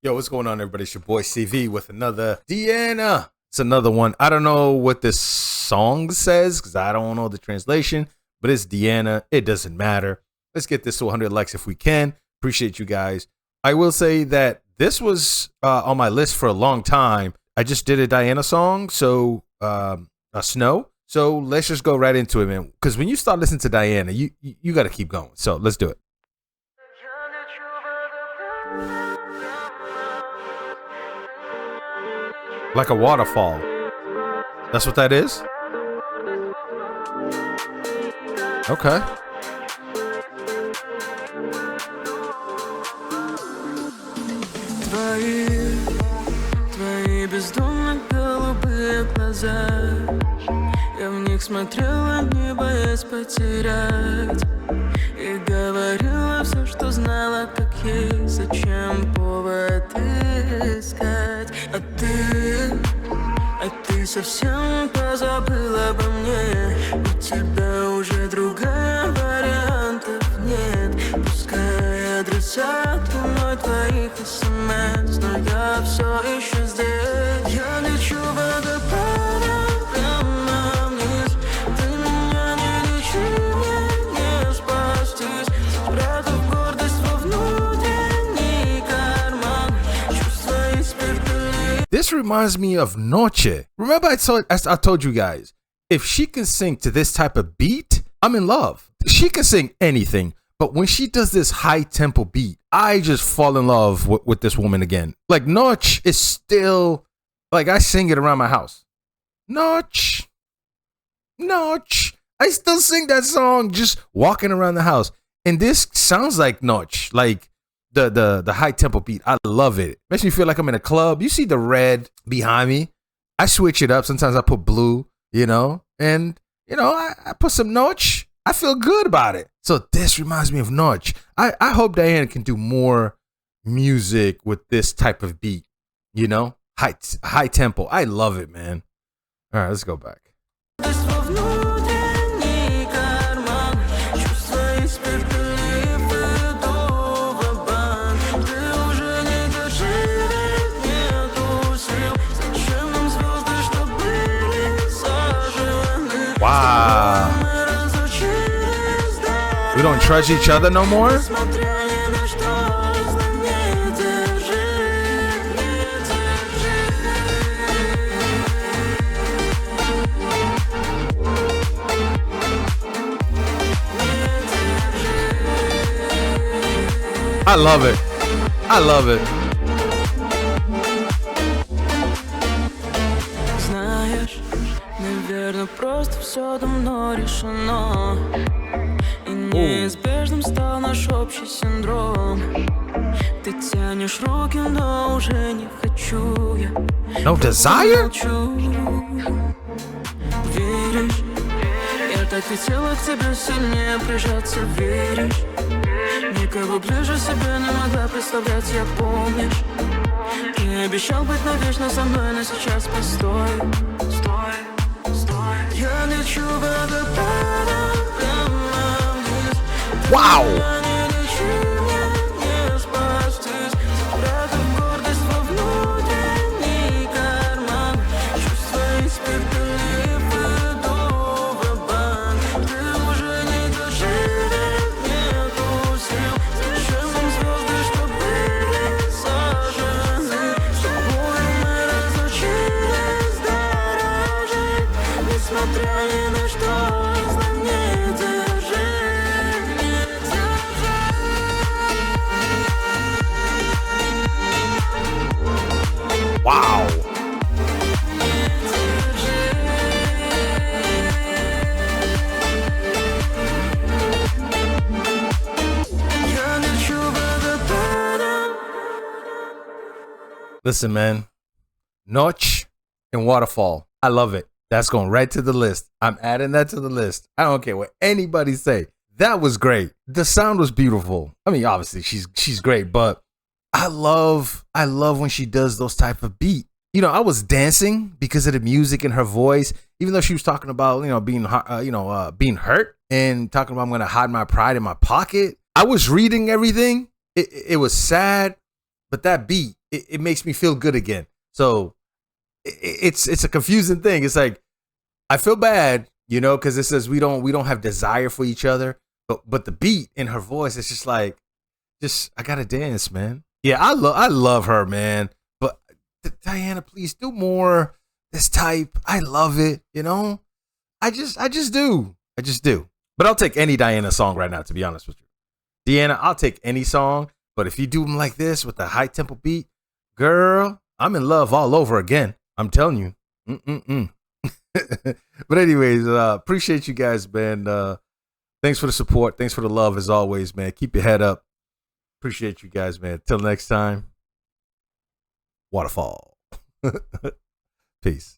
Yo, what's going on, everybody? It's your boy CV with another Diana. It's another one. I don't know what this song says because I don't know the translation, but it's Diana. It doesn't matter. Let's get this to 100 likes if we can. Appreciate you guys. I will say that this was on my list for a long time. I just did a Diana song, so a Snow. So let's just go right into it, man. Because when you start listening to Diana, you got to keep going. So let's do it. Like a waterfall. That's what that is? Okay. Твои бездумно голубые глаза, я в них смотрела, не боясь потерять, и говорила все, что знала, как есть, зачем повод искать. А ты совсем позабыла обо мне, у тебя уже другая, вариантов нет. Пускай адресат мой твоих смс, но я все еще здесь. Я лечу водопадом прямо вниз, ты меня не лечи, мне не спастись. Спрятав гордость во внутренний карман, чувства испепели. This reminds me of Noche. Remember I told you guys, if she can sing to this type of beat, I'm in love. She can sing anything, but when she does this high tempo beat, I just fall in love with this woman again. Like Noche is still, like I sing it around my house. Noche. I still sing that song just walking around the house. And this sounds like Noche, like the high tempo beat. I love it. Makes me feel like I'm in a club. You see the red behind me. I switch it up. Sometimes I put blue, and I put some Noche. I feel good about it. So this reminds me of Noche. I hope Diana can do more music with this type of beat, high tempo. I love it, man. All right, let's go back. Wow. We don't trust each other no more? I love it. I love it. Наверное, просто все давно решено, и неизбежным стал наш общий синдром. Ты тянешь руки, но уже не хочу я. No desire? Веришь? Я так хотела к тебе сильнее прижаться, веришь? Никого ближе себя не могла представлять, я помнишь. И обещал быть навечно со мной, но сейчас постой. Я лечу водопадом прямо вниз. Wow. Не лечи, мне не спастись. Спрятав гордость во внутренний карман, чувства испепели, выйду ва-банк. Ты уже не доживешь, нету сил. Зачем нам звезды, что были сожжены? С тобой мы разучились дорожить, несмотря ни на что, знай, не держи. Wow. Я лечу водопадом. Listen, man. Noche and Waterfall. I love it. That's going right to the list. I'm adding that to the list. I don't care what anybody say. That was great. The sound was beautiful. I mean, obviously she's great, but I love when she does those type of beat. I was dancing because of the music and her voice, even though she was talking about, being hurt and talking about I'm going to hide my pride in my pocket. I was reading everything. It was sad, but that beat, it makes me feel good again. So it's a confusing thing. It's like I feel bad, you know, because it says we don't have desire for each other, but the beat in her voice, it's just like, I gotta dance, man. Yeah, I love her, man. But Diana, please do more this type. I love it, you know. I just do. But I'll take any Diana song right now, to be honest with you. Deanna, I'll take any song. But if you do them like this with a high tempo beat, girl, I'm in love all over again. I'm telling you. But anyways, appreciate you guys, man. Thanks for the support. Thanks for the love as always, man. Keep your head up. Appreciate you guys, man. Till next time. Waterfall. Peace.